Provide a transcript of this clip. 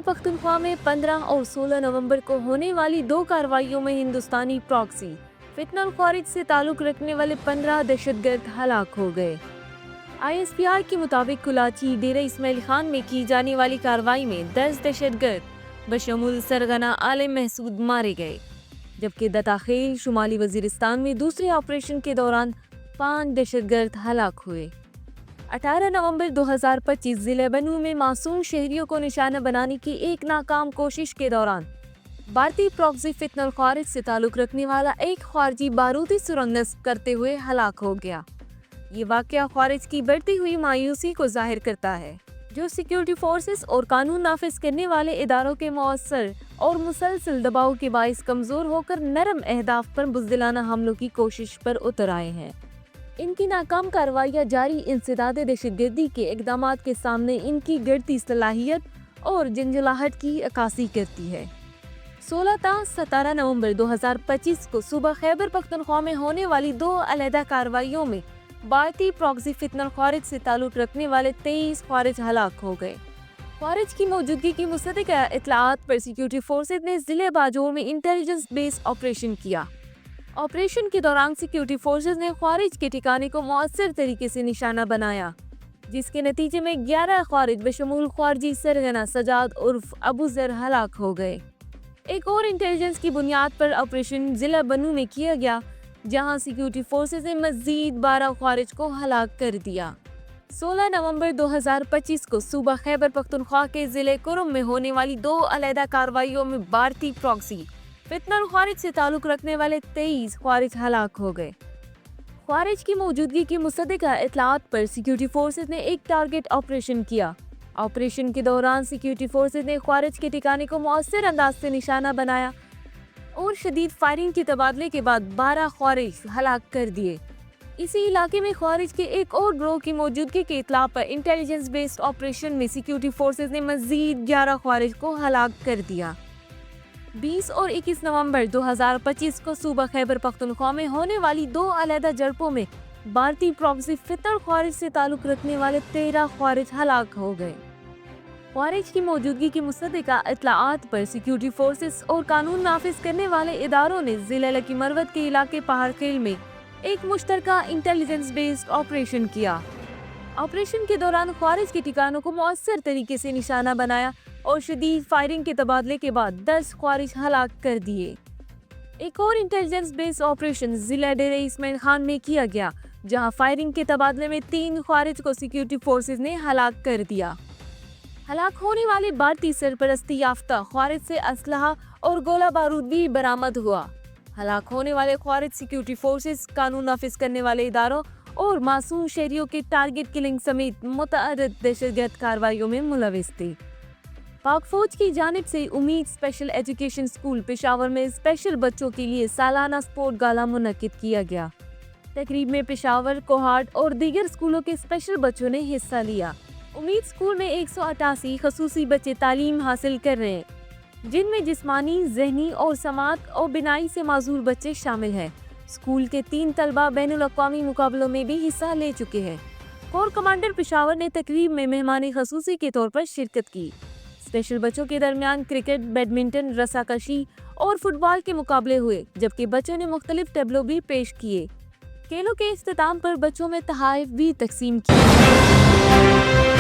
खैबर पख्तूनख्वा में 15 और 16 नवंबर को होने वाली 2 कार्रवाइयों में हिंदुस्तानी प्रॉक्सी फितनल खारिज से ताल्लुक रखने वाले 15 दहशतगर्द हलाक हो गए। ISPR के मुताबिक कुलाची डेरा इस्माइल खान में की जाने वाली कार्रवाई में 10 दहशतगर्द बशमूल सरगना आलिम महसूद मारे गए, जबकि दताखेल शुमाली वजीरिस्तान में दूसरे ऑपरेशन के दौरान 5 दहशतगर्द हलाक हुए। 18 नवंबर 2025 जिले बनू में मासूम शहरियों को निशाना बनाने की एक नाकाम कोशिश के दौरान भारतीय प्रॉक्सी फितनल खारिज से ताल्लुक रखने वाला एक खारजी बारूदी सुरंग नस्ब करते हुए हलाक हो गया। ये वाकया खारिज की बढ़ती हुई मायूसी को जाहिर करता है, जो सिक्योरिटी फोर्सेस और कानून नाफिज करने वाले इदारों के मौसर और मुसलसल दबाव के बाइस कमजोर होकर नरम अहदाफ पर बुज़दिलाना हमलों की कोशिश पर उतर आए हैं। इनकी नाकाम कार्रवाइयाँ जारी इंसदाद दहशतगर्दी के इक़दामात के सामने इनकी गिरती सलाहियत और जंजलाहट की अक्कासी करती है। 16 ता 17 नवंबर 2025 को सुबह खैबर पख्तूनख्वा में होने वाली 2 अलहदा कार्रवाइयों में भारतीय प्रॉक्सी फितनल खारिज से ताल्लुक रखने वाले 23 खारिज हलाक हो गए। खारिज की मौजूदगी की मुसद्दिक़ा इत्तलाआत पर सिक्योरिटी फोर्सेज ने जिले बाजोर में इंटेलिजेंस बेस्ड ऑपरेशन किया। ऑपरेशन के दौरान सिक्योरिटी फोर्सेज ने खारिज के ठिकाने को मौसर तरीके से निशाना बनाया, जिसके नतीजे में 11 खारिज बशमूल खारजी सरगना सजाद उर्फ अबू जर हलाक हो गए। एक और इंटेलिजेंस की बुनियाद पर ऑपरेशन जिला बनू में किया गया, जहां सिक्योरिटी फोर्सेज ने मजीद 12 खारिज को हलाक कर दिया। 16 नवंबर 2025 को सुबह खैबर पख्तूनख्वा के जिले कुरुम में होने वाली 2 अलहदा कार्रवाइयों में भारतीय प्रॉक्सी फितनल खारिज से ताल्लुक रखने वाले 23 खारिज हलाक हो गए। खारिज की मौजूदगी की मुसद्दिक़ा इत्तलाआत पर सिक्योरिटी फोर्सेज ने एक टारगेट ऑपरेशन किया। ऑपरेशन के दौरान सिक्योरिटी फोर्सेज ने खारिज के ठिकाने को मौसर अंदाज से निशाना बनाया और शदीद फायरिंग के तबादले के बाद 12 खारिज हलाक कर दिए। इसी इलाके में खारिज के एक और ग्रोह की मौजूदगी के इत्तला पर इंटेलिजेंस बेस्ड ऑपरेशन में सिक्योरिटी फोर्सेज ने मजीद 11 खारिज को हलाक कर दिया। 20 और 21 नवंबर 2025 को सुबह खैबर पख्तूनख्वा में होने वाली 2 अलहदा झड़पों में भारतीय प्रॉक्सी फितनल खारिज से ताल्लुक रखने वाले 13 खारिज हलाक हो गए। खारिज की मौजूदगी की मुसद्दिक़ा इत्तलाआत पर सिक्योरिटी फोर्सेस और कानून नाफिज करने वाले इदारों ने जिला लकी मरवत के इलाके पहाड़खेल में एक मुश्तरका इंटेलिजेंस बेस्ड ऑपरेशन किया। ऑपरेशन के दौरान खारिज के ठिकानों को मौसर तरीके से निशाना बनाया और शदीद फायरिंग के तबादले के बाद 10 खारिज हलाक कर दिए। एक और इंटेलिजेंस बेस्ड ऑपरेशन जिला डेरा इस्माइल खान में किया गया, जहां फायरिंग के तबादले में 3 खारिज को सिक्योरिटी फोर्सेज ने हलाक कर दिया। हलाक होने वाले भारतीय सरपरस्ती याफ्ता खारिज से असलहा और गोला बारूद भी बरामद हुआ। हलाक होने वाले खारिज सिक्योरिटी फोर्सेज, कानून नाफिज करने वाले इदारों और मासूम शहरियों के टारगेट किलिंग समेत मुतअद्दिद दहशतगर्द कार्रवाइयों में मुलविस थे। पाक फौज की जानिब से उम्मीद स्पेशल एजुकेशन स्कूल पेशावर में स्पेशल बच्चों के लिए सालाना स्पोर्ट गाला मुनक्किद किया गया। तकरीब में पेशावर, कोहाट और दीगर स्कूलों के स्पेशल बच्चों ने हिस्सा लिया। उम्मीद स्कूल में 188 खसूसी बच्चे तालीम हासिल कर रहे हैं, जिनमें जिस्मानी, ज़हनी और समात और बिनाई से माजूर बच्चे शामिल हैं। स्कूल के 3 तलबा बैनुल अक़वामी मुकाबलों में भी हिस्सा ले चुके हैं। कोर कमांडर पेशावर ने तकरीब में मेहमान खसूसी के तौर पर शिरकत की। स्पेशल बच्चों के दरमियान क्रिकेट, बैडमिंटन, रस्साकशी और फुटबॉल के मुकाबले हुए, जबकि बच्चों ने मुख्तलिफ टैबलो भी पेश किए। खेलों के इख्तिताम पर बच्चों में तोहफे भी तकसीम किए।